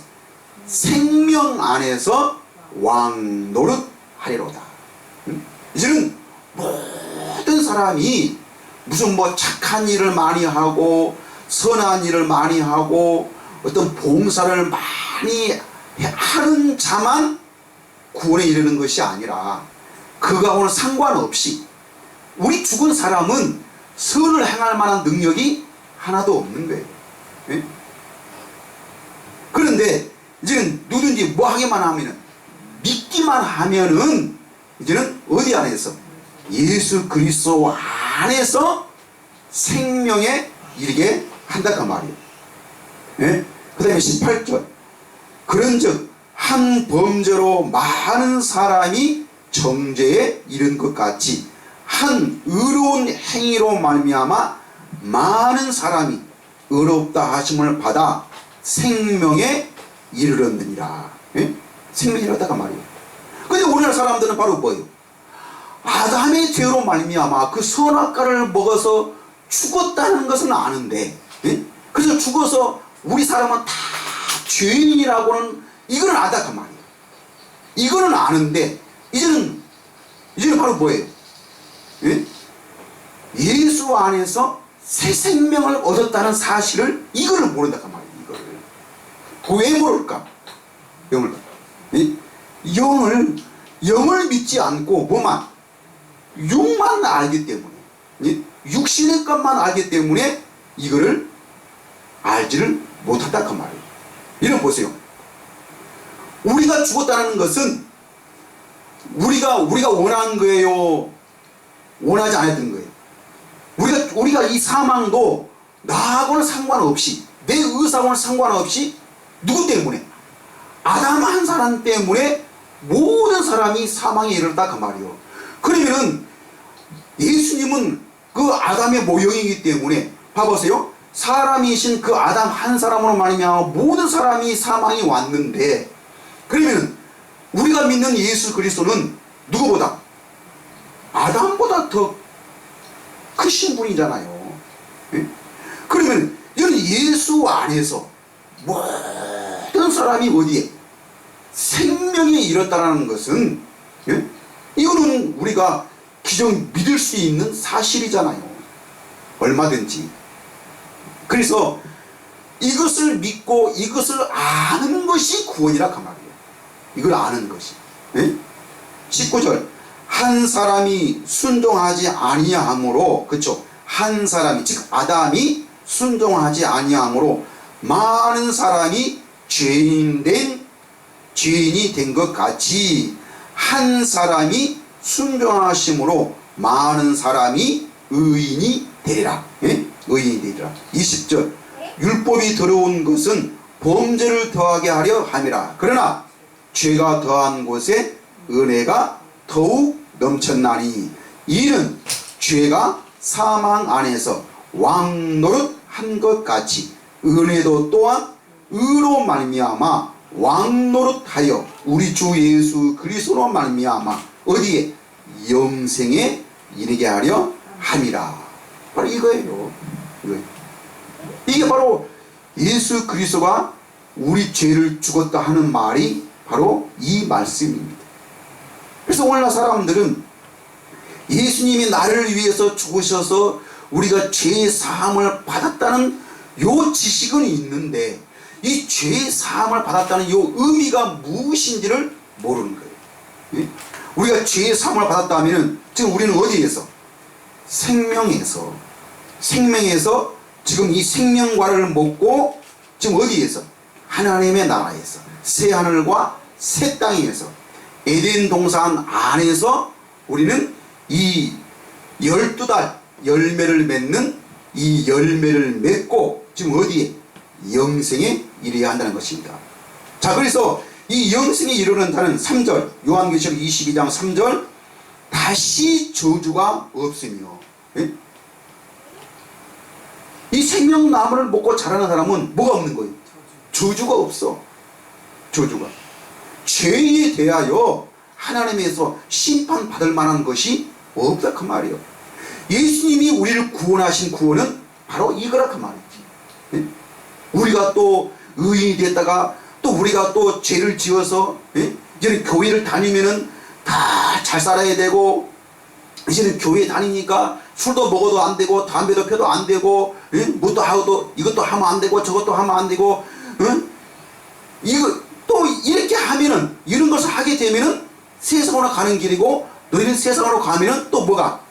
생명 안에서 왕노릇 하리로다. 이제는 모든 사람이 무슨 착한 일을 많이 하고 선한 일을 많이 하고 어떤 봉사를 많이 하는 자만 구원에 이르는 것이 아니라, 그거하고는 상관없이 우리 죽은 사람은 선을 행할 만한 능력이 하나도 없는 거예요. 네? 그런데 이제는 누군지 뭐 하기만 하면은, 믿기만 하면은 이제는 어디 안에서? 예수 그리스도 안에서 생명에 이르게 한다 그 말이에요. 네? 그 다음에 18절, 그런즉 한 범죄로 많은 사람이 정죄에 이른 것 같이 한 의로운 행위로 말미암아 많은 사람이 의롭다 하심을 받아 생명에 이르렀느니라. 네? 생명에 이르렀다가 말이에요. 근데 우리나라 사람들은 바로 뭐예요? 아담의 죄로 말미암아 그 선악과를 먹어서 죽었다는 것은 아는데, 예? 그래서 죽어서 우리 사람은 다 죄인이라고는 이거는 안다 그 말이에요. 이거는 아는데 이제는 바로 뭐예요? 예? 예수 안에서 새 생명을 얻었다는 사실을 이거를 모른다 그 말이에요. 이거를 왜 모를까? 영을 예? 영을 믿지 않고 뭐만 육만 알기 때문에, 육신의 것만 알기 때문에 이거를 알지를 못한다 그 말이에요. 이런 보세요. 우리가 죽었다는 것은 우리가 원한 거예요, 원하지 않았던 거예요. 우리가 이 사망도 나하고는 상관없이, 내 의사하고는 상관없이 누구 때문에? 아담 한 사람 때문에 모든 사람이 사망에 이르렀다 그 말이요. 그러면은 예수님은 그 아담의 모형이기 때문에 봐보세요. 사람이신 그 아담 한 사람으로 말미암아 모든 사람이 사망이 왔는데, 그러면은 우리가 믿는 예수 그리스도는 누구보다? 아담보다 더 크신 분이잖아요. 예? 그러면 이런 예수 안에서 모든 사람이 어디에? 생명에 이뤘다라는 것은, 예? 이거는 우리가 기존 믿을 수 있는 사실이잖아요. 얼마든지. 그래서 이것을 믿고 이것을 아는 것이 구원이라 그 말이에요. 이걸 아는 것이. 예? 19절. 한 사람이 순종하지 아니하므로, 그쵸? 한 사람이, 즉 아담이 순종하지 아니하므로 많은 사람이 죄인이 된 것 같이 한 사람이 순종하심으로 많은 사람이 의인이 되리라. 예? 의인이 되리라. 20절. 율법이 들어온 것은 범죄를 더하게 하려 함이라. 그러나 죄가 더한 곳에 은혜가 더욱 넘쳤나니 이는 죄가 사망 안에서 왕노릇 한 것 같이 은혜도 또한 의로 말미암아 왕노릇하여 우리 주 예수 그리스도로 말미암아 어디에? 영생에 이르게 하려 함이라. 바로 이거예요. 이게 바로 예수 그리스도가 우리 죄를 죽었다 하는 말이 바로 이 말씀입니다. 그래서 오늘날 사람들은 예수님이 나를 위해서 죽으셔서 우리가 죄 사함을 받았다는 요 지식은 있는데 이 죄 사함을 받았다는 요 의미가 무엇인지를 모르는 거예요. 예? 우리가 죄 사함을 받았다 하면은 지금 우리는 어디에서? 생명에서 지금 이 생명과를 먹고 지금 어디에서? 하나님의 나라에서, 새 하늘과 새 땅에서, 에덴 동산 안에서 우리는 이 12달 열매를 맺는 이 열매를 맺고 지금 어디에? 영생에 이르야 한다는 것입니다. 자, 그래서 이 영생에 이르는 자는 3절 요한계시록 22장 3절 다시 저주가 없으며, 예? 이 생명나무를 먹고 자라는 사람은 뭐가 없는 거예요? 저주가 없어. 저주가. 죄에 대하여 하나님에서 심판받을 만한 것이 없다 그 말이에요. 예수님이 우리를 구원하신 구원은 바로 이거라 그 말이지. 예? 우리가 또 의인이 됐다가 또 우리가 또 죄를 지어서, 예? 이제는 교회를 다니면은 다 잘 살아야 되고, 이제는 교회 다니니까 술도 먹어도 안 되고 담배도 펴도 안 되고, 예? 뭣도 하고도 이것도 하면 안 되고 저것도 하면 안 되고, 예? 이거 또 이렇게 하면은, 이런 것을 하게 되면은 세상으로 가는 길이고, 너희는 세상으로 가면은 또 뭐가?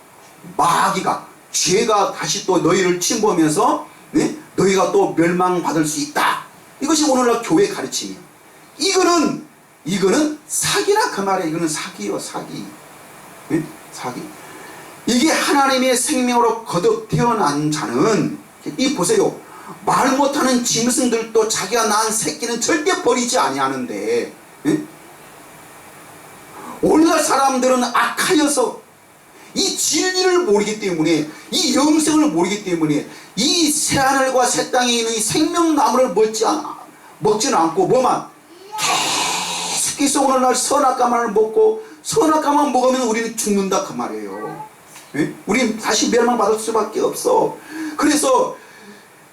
마귀가, 죄가 다시 또 너희를 침범해서, 예? 너희가 또 멸망받을 수 있다. 이것이 오늘날 교회 가르침이에요. 이거는 사기라 그 말이에요. 이거는 사기요, 사기. 예? 사기. 이게 하나님의 생명으로 거듭 태어난 자는, 이 보세요. 말 못하는 짐승들도 자기가 낳은 새끼는 절대 버리지 아니하는데, 예? 오늘날 사람들은 악하여서 이 진리를 모르기 때문에, 이 영생을 모르기 때문에 이 새하늘과 새 땅에 있는 이 생명나무를 먹지는 않고 뭐만 계속해서 오늘날 선악과만을 먹고, 선악과만 먹으면 우리는 죽는다 그 말이에요. 예? 우리는 다시 멸망받을 수밖에 없어. 그래서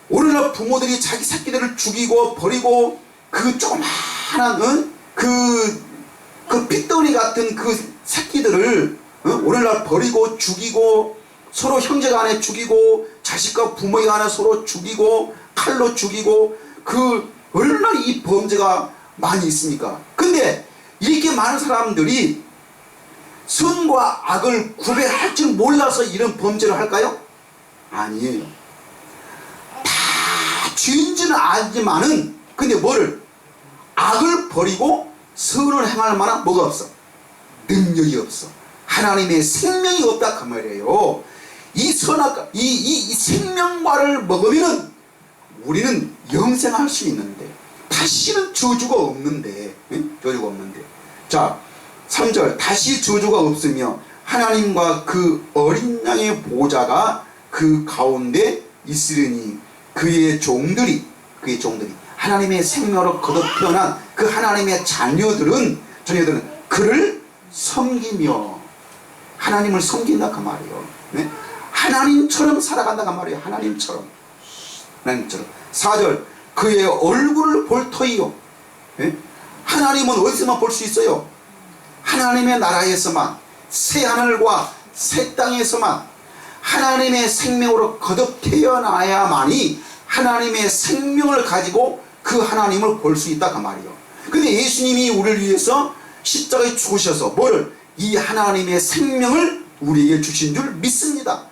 오늘날 부모들이 자기 새끼들을 죽이고 버리고, 그 조그마한 그 핏덩이 같은 그 새끼들을 오늘날 버리고 죽이고, 서로 형제가 안에 죽이고, 자식과 부모가 안에 서로 죽이고, 칼로 죽이고, 그 얼마나 이 범죄가 많이 있습니까? 근데 이렇게 많은 사람들이 선과 악을 구별할 줄 몰라서 이런 범죄를 할까요? 아니에요. 다 죄인지는 알지만은 근데 뭐를 악을 버리고 선을 행할 만한 뭐가 없어? 능력이 없어. 하나님의 생명이 없다 그 말이에요. 이 선악 이 생명과를 먹으면은 우리는 영생할 수 있는데 다시는 저주가 없는데, 응? 저주가 없는데. 자, 3절 다시 저주가 없으며 하나님과 그 어린 양의 보좌가 그 가운데 있으리니 그의 종들이 하나님의 생명으로 거듭 태어난 그 하나님의 자녀들은 그를 섬기며 하나님을 섬긴다 그 말이에요. 네? 하나님처럼 살아간다 그 말이에요. 하나님처럼. 4절 그의 얼굴을 볼 터이요. 네? 하나님은 어디서만 볼 수 있어요? 하나님의 나라에서만, 새 하늘과 새 땅에서만 하나님의 생명으로 거듭 태어나야만이 하나님의 생명을 가지고 그 하나님을 볼 수 있다 그 말이에요. 근데 예수님이 우리를 위해서 십자가에 죽으셔서 뭐를? 이 하나님의 생명을 우리에게 주신 줄 믿습니다.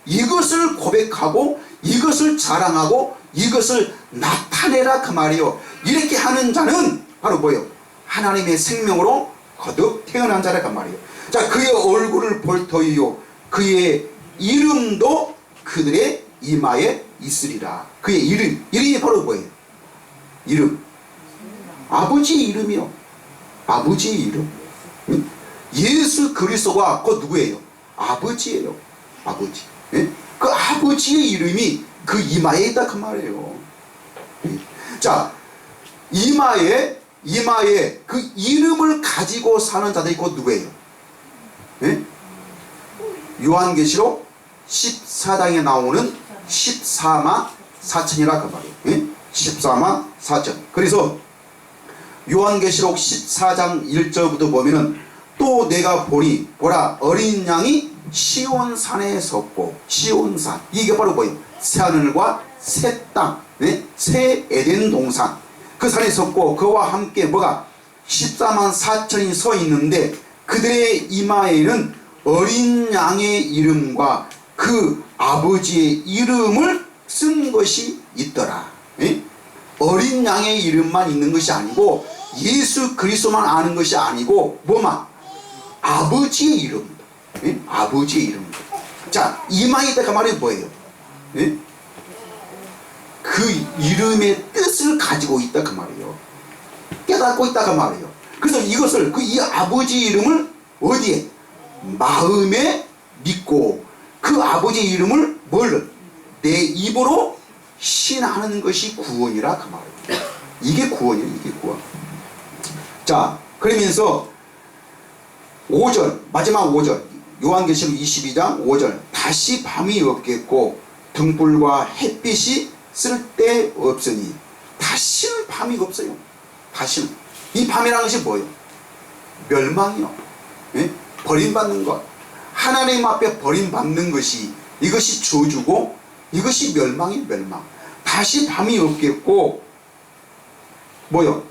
이것을 고백하고 이것을 자랑하고 이것을 나타내라 그 말이에요. 이렇게 하는 자는 바로 뭐예요? 하나님의 생명으로 거듭 태어난 자라 그 말이에요. 자, 그의 얼굴을 볼 터이요 그의 이름도 그들의 이마에 있으리라. 그의 이름이 바로 뭐예요? 이름. 아버지의 이름이요. 아버지의 이름. 응? 예수 그리스도가 곧 누구예요? 아버지예요. 아버지. 예? 그 아버지의 이름이 그 이마에 있다 그 말이에요. 자, 이마에 그 이름을 가지고 사는 자들이 곧 누구예요? 예? 요한계시록 14장에 나오는 14만 4천이라 그 말이에요. 예? 14만 4천. 그래서 요한계시록 14장 1절부터 보면은 또 내가 보니 보라 어린 양이 시온산에 섰고, 시온산 이게 바로 뭐예요? 새하늘과 새 땅, 네? 새 에덴 동산 그 산에 섰고 그와 함께 뭐가 14만 4천이 서 있는데 그들의 이마에는 어린 양의 이름과 그 아버지의 이름을 쓴 것이 있더라. 네? 어린 양의 이름만 있는 것이 아니고 예수 그리스도만 아는 것이 아니고 뭐만? 아버지의 이름입니다. 네? 아버지의 이름입니다. 자, 이마에 있다 그 말이 뭐예요? 네? 그 이름의 뜻을 가지고 있다 그 말이에요. 깨닫고 있다 그 말이에요. 그래서 이것을 이 아버지 이름을 어디에? 마음에 믿고 그 아버지의 이름을 뭘? 내 입으로 신하는 것이 구원이라 그 말이에요. 이게 구원이에요. 이게 구원. 자, 그러면서 5절 마지막 5절 요한계시록 22장 5절 다시 밤이 없겠고 등불과 햇빛이 쓸데없으니 다시는 밤이 없어요. 다시는. 이 밤이라는 것이 뭐예요? 멸망이요. 예? 버림받는 것. 하나님 앞에 버림받는 것이 이것이 저주고 이것이 멸망이 멸망. 다시 밤이 없겠고 뭐요?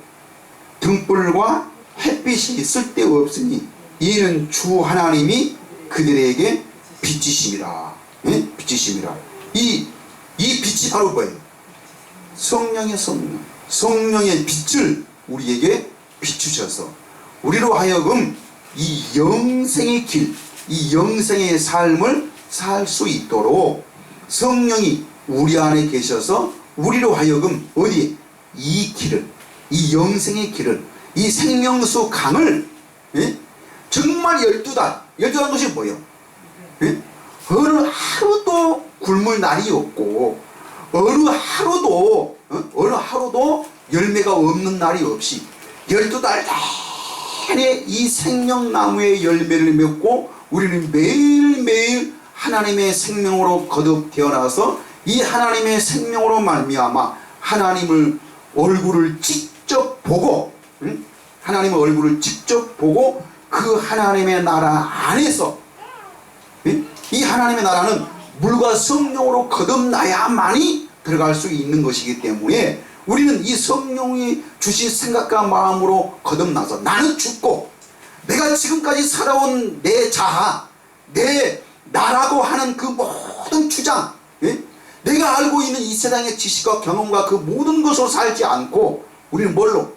등불과 햇빛이 쓸데없으니 이는 주 하나님이 그들에게 빛이심이라. 예? 빛이심이라. 이 빛이 바로 뭐예요? 성령의 성령. 성령의 빛을 우리에게 비추셔서 우리로 하여금 이 영생의 길, 이 영생의 삶을 살 수 있도록 성령이 우리 안에 계셔서 우리로 하여금 어디에? 이 길을, 이 영생의 길을, 이 생명수 강을 예? 정말 12달 것이 뭐예요? 예? 어느 하루도 굶을 날이 없고 어느 하루도 열매가 없는 날이 없이 12달 내내 이 생명나무의 열매를 맺고 우리는 매일매일 하나님의 생명으로 거듭 태어나서 이 하나님의 생명으로 말미암아 하나님을 얼굴을 직접 보고 하나님의 얼굴을 직접 보고 그 하나님의 나라 안에서 이 하나님의 나라는 물과 성령으로 거듭나야만이 들어갈 수 있는 것이기 때문에 우리는 이 성령이 주신 생각과 마음으로 거듭나서 나는 죽고 내가 지금까지 살아온 내 자아, 내 나라고 하는 그 모든 주장, 예? 내가 알고 있는 이 세상의 지식과 경험과 그 모든 것으로 살지 않고 우리는 뭘로?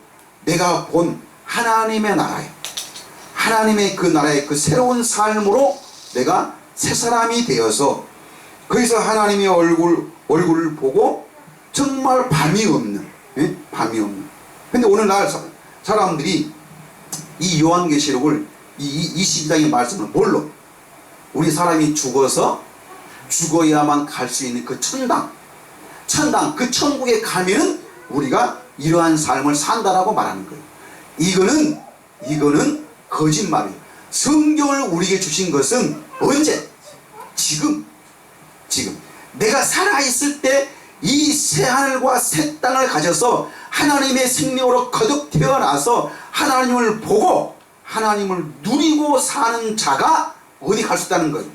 내가 본 하나님의 나라에, 하나님의 그 나라의 그 새로운 삶으로 내가 새 사람이 되어서 거기서 하나님의 얼굴을 보고 정말 밤이 없는, 예? 밤이 없는. 근데 오늘날 사람들이 이 요한계시록을 이 22장의 말씀을 뭘로? 우리 사람이 죽어야만 갈 수 있는 그 천당, 그 천국에 가면은 우리가 이러한 삶을 산다라고 말하는 거예요. 이거는 거짓말이에요. 성경을 우리에게 주신 것은 언제? 지금 내가 살아있을 때 이 새하늘과 새 땅을 가져서 하나님의 생명으로 거듭 태어나서 하나님을 보고 하나님을 누리고 사는 자가 어디 갈 수 있다는 거예요.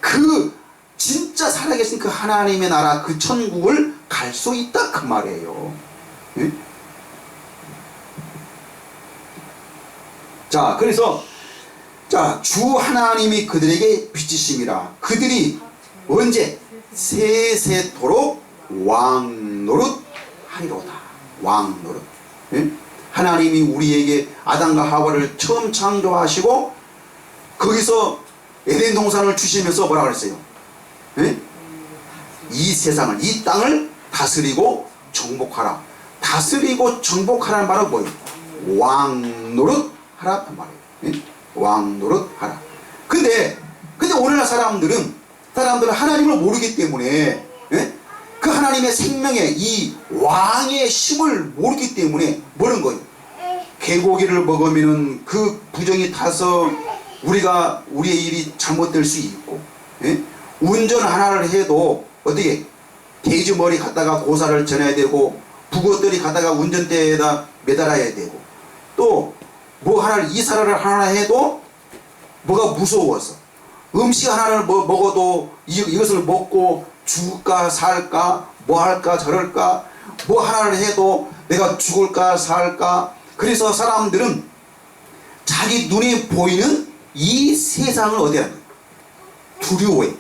그 진짜 살아계신 그 하나님의 나라, 그 천국을 갈 수 있다 그 말이에요. 예? 자, 그래서 주 하나님이 그들에게 빛이심이라. 그들이 언제? 세세토록 왕노릇 하리로다. 왕노릇. 예? 하나님이 우리에게 아담과 하와를 처음 창조하시고 거기서 에덴 동산을 주시면서 뭐라 그랬어요? 예? 이 세상을, 이 땅을 다스리고 정복하라. 다스리고 정복하라는 말은 뭐예요? 왕노릇 하라 그 말이에요. 예? 왕노릇 하라. 근데 오늘날 사람들은 하나님을 모르기 때문에, 예? 그 하나님의 생명의 이 왕의 힘을 모르기 때문에 모르는 거예요. 개고기를 먹으면은 그 부정이 타서 우리의 일이 잘못될 수 있고, 예? 운전 하나를 해도 어떻게 돼지 머리 갖다가 고사를 전해야 되고 북어들이 갖다가 운전대에다 매달아야 되고 또 뭐 하나를 이사를 하나 해도 뭐가 무서워서 음식 하나를 먹어도 이것을 먹고 죽을까 살까 뭐 할까 저럴까 뭐 하나를 해도 내가 죽을까 살까. 그래서 사람들은 자기 눈에 보이는 이 세상을 어디야? 두려워해.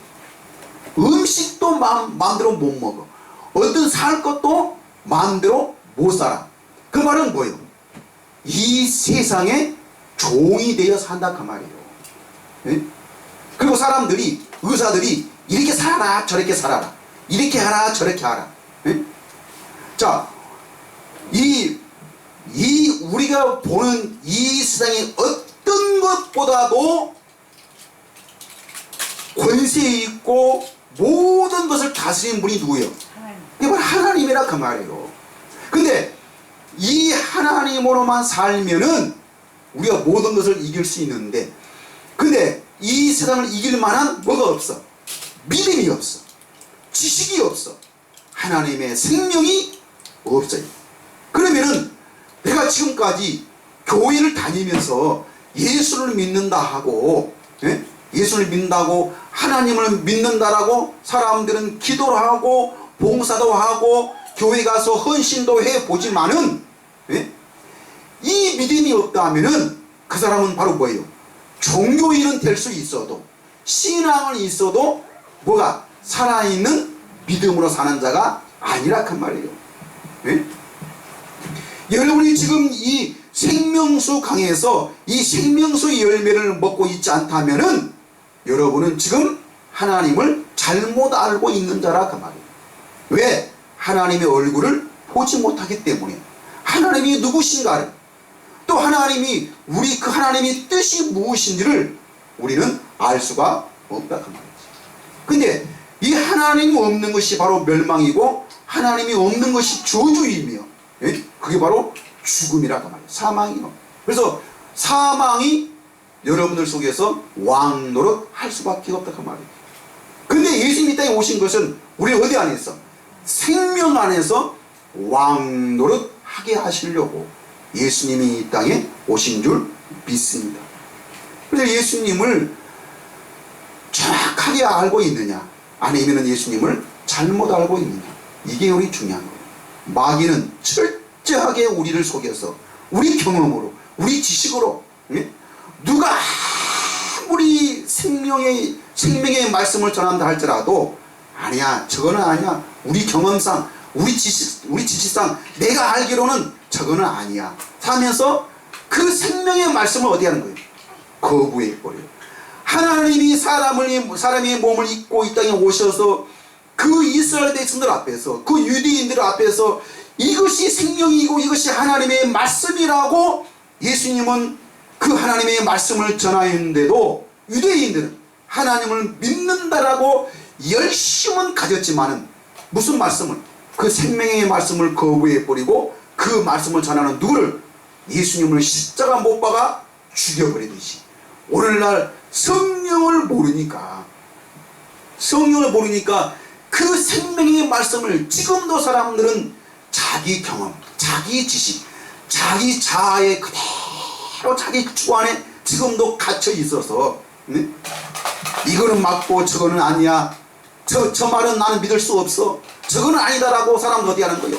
음식도 마음대로 못 먹어. 어떤 살 것도 마음대로 못 살아. 그 말은 뭐예요? 이 세상에 종이 되어 산다 그 말이에요. 예? 그리고 사람들이, 의사들이 이렇게 살아라 저렇게 살아라 이렇게 하라 저렇게 하라. 예? 자, 우리가 보는 이 세상의 어떤 것보다도 권세 있고 모든 것을 다스리는 분이 누구예요? 이게 바로 하나님이라 그 말이에요. 근데 이 하나님으로만 살면은 우리가 모든 것을 이길 수 있는데, 근데 이 세상을 이길 만한 뭐가 없어? 믿음이 없어. 지식이 없어. 하나님의 생명이 없어요. 그러면은 내가 지금까지 교회를 다니면서 예수를 믿는다 하고, 예? 예수를 믿는다고 하나님을 믿는다라고 사람들은 기도를 하고 봉사도 하고 교회 가서 헌신도 해보지만은, 예? 이 믿음이 없다면은 그 사람은 바로 뭐예요? 종교인은 될 수 있어도 신앙은 있어도 뭐가 살아있는 믿음으로 사는 자가 아니라 그 말이에요. 예? 여러분이 지금 이 생명수 강에서 이 생명수 열매를 먹고 있지 않다면은 여러분은 지금 하나님을 잘못 알고 있는 자라 그 말이에요. 왜? 하나님의 얼굴을 보지 못하기 때문에. 하나님이 누구신가를, 또 하나님이 우리 그 하나님의 뜻이 무엇인지를 우리는 알 수가 없다 그 말이지. 근데 이 하나님이 없는 것이 바로 멸망이고 하나님이 없는 것이 저주이며, 예? 그게 바로 죽음이라 그 말이에요. 사망이요. 그래서 사망이 여러분들 속에서 왕노릇 할 수밖에 없다 그 말이에요. 근데 예수님이 땅에 오신 것은 우리 어디 안에서? 생명 안에서 왕노릇 하게 하시려고 예수님이 이 땅에 오신 줄 믿습니다. 그래서 예수님을 정확하게 알고 있느냐, 아니면 예수님을 잘못 알고 있느냐, 이게 우리 중요한 거예요. 마귀는 철저하게 우리를 속여서 우리 경험으로, 우리 지식으로, 예? 누가 아무리 생명의 말씀을 전한다 할지라도 아니야, 저거는 아니야, 우리 경험상, 우리 지식상 내가 알기로는 저거는 아니야 하면서 그 생명의 말씀을 어디 하는 거예요? 거부해 버려요. 하나님이 사람의 몸을 입고 이 땅에 오셔서 그 이스라엘 백성들 앞에서, 그 유대인들 앞에서 이것이 생명이고 이것이 하나님의 말씀이라고 예수님은 그 하나님의 말씀을 전하였는데도 유대인들은 하나님을 믿는다라고 열심은 가졌지만은 무슨 말씀을? 그 생명의 말씀을 거부해 버리고 그 말씀을 전하는 누구를? 예수님을 십자가 못 박아 죽여버리듯이 오늘날 성령을 모르니까 그 생명의 말씀을 지금도 사람들은 자기 경험, 자기 지식, 자기 자아에 그대로 자기 주 안에 지금도 갇혀 있어서 이거는 맞고 저거는 아니야, 저 말은 나는 믿을 수 없어, 저거는 아니다라고 사람들 어디 하는 거예요?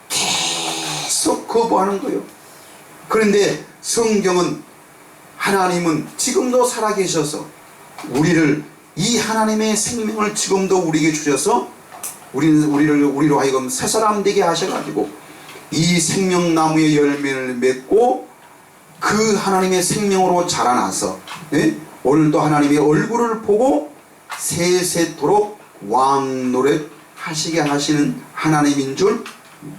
계속 거부하는 거예요. 그런데 성경은, 하나님은 지금도 살아계셔서 우리를, 이 하나님의 생명을 지금도 우리에게 주셔서 우리로 하여금 새 사람 되게 하셔가지고 이 생명나무의 열매를 맺고 그 하나님의 생명으로 자라나서 오늘도 하나님의 얼굴을 보고 세세토록 왕노릇 하시게 하시는 하나님인 줄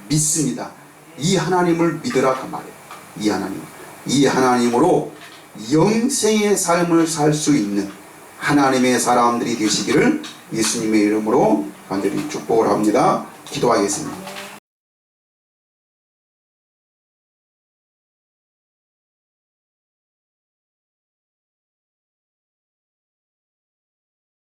믿습니다. 이 하나님을 믿으라 그 말이에요. 이 하나님으로 영생의 삶을 살 수 있는 하나님의 사람들이 되시기를 예수님의 이름으로 간절히 축복을 합니다. 기도하겠습니다.